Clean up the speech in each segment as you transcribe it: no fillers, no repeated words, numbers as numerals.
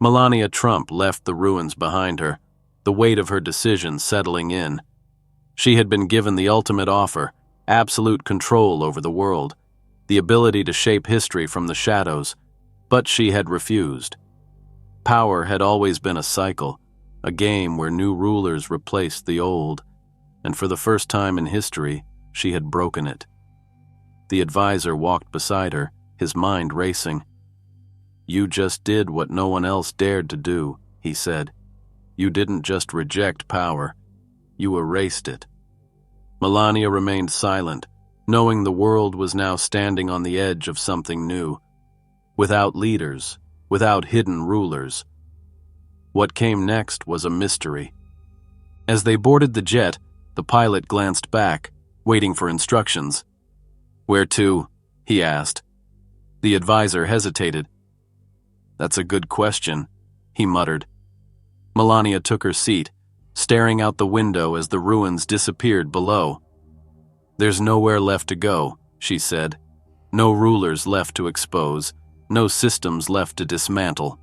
Melania Trump left the ruins behind her, the weight of her decision settling in. She had been given the ultimate offer, absolute control over the world, the ability to shape history from the shadows, but she had refused. Power had always been a cycle, a game where new rulers replaced the old, and for the first time in history, she had broken it. The advisor walked beside her, his mind racing. "You just did what no one else dared to do," he said. "You didn't just reject power, you erased it." Melania remained silent, knowing the world was now standing on the edge of something new. Without leaders, without hidden rulers. What came next was a mystery. As they boarded the jet, the pilot glanced back, waiting for instructions. "Where to?" he asked. The advisor hesitated. "That's a good question," he muttered. Melania took her seat, staring out the window as the ruins disappeared below. "There's nowhere left to go," she said. "No rulers left to expose, no systems left to dismantle."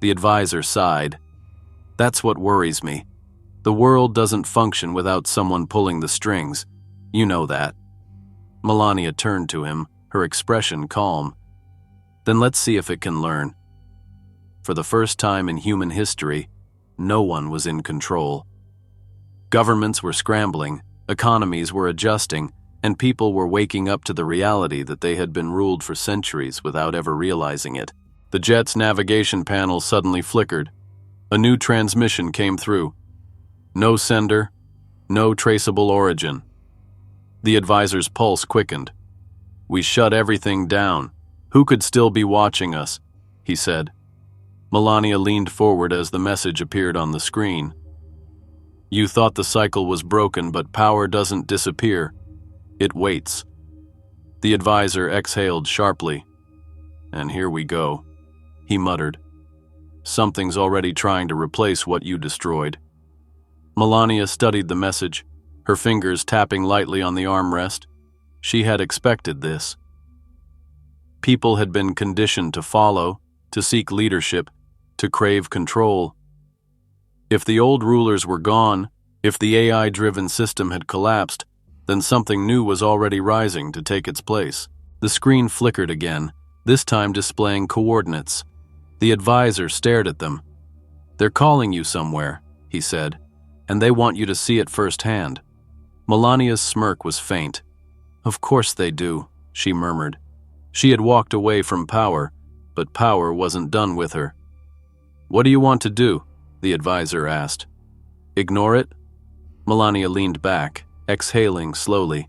The advisor sighed. "That's what worries me. The world doesn't function without someone pulling the strings. You know that." Melania turned to him, her expression calm. "Then let's see if it can learn." For the first time in human history, no one was in control. Governments were scrambling, economies were adjusting, and people were waking up to the reality that they had been ruled for centuries without ever realizing it. The jet's navigation panel suddenly flickered. A new transmission came through. No sender, no traceable origin. The advisor's pulse quickened. "We shut everything down. Who could still be watching us?" he said. Melania leaned forward as the message appeared on the screen. "You thought the cycle was broken, but power doesn't disappear. It waits." The advisor exhaled sharply. "And here we go," he muttered. "Something's already trying to replace what you destroyed." Melania studied the message, her fingers tapping lightly on the armrest. She had expected this. People had been conditioned to follow, to seek leadership, to crave control. If the old rulers were gone, if the AI-driven system had collapsed, then something new was already rising to take its place. The screen flickered again, this time displaying coordinates. The advisor stared at them. "They're calling you somewhere," he said, "and they want you to see it firsthand." Melania's smirk was faint. "Of course they do," she murmured. She had walked away from power, but power wasn't done with her. "What do you want to do?" the advisor asked. "Ignore it?" Melania leaned back, exhaling slowly.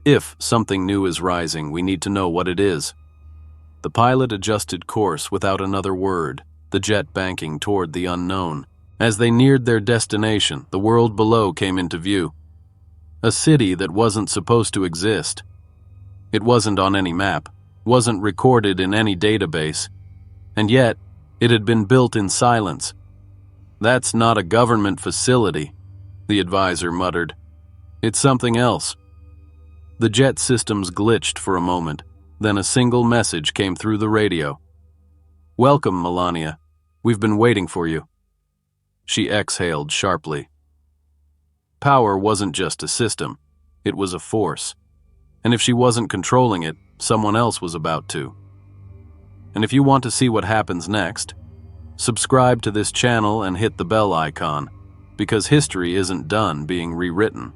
If something new is rising, we need to know what it is." The pilot adjusted course without another word, the jet banking toward the unknown. As they neared their destination, the world below came into view. A city that wasn't supposed to exist. It wasn't on any map, wasn't recorded in any database, and yet it had been built in silence. "That's not a government facility," the advisor muttered. "It's something else." The jet systems glitched for a moment, then a single message came through the radio. "Welcome, Melania. We've been waiting for you." She exhaled sharply. Power wasn't just a system, it was a force. And if she wasn't controlling it, someone else was about to. And if you want to see what happens next, subscribe to this channel and hit the bell icon, because history isn't done being rewritten.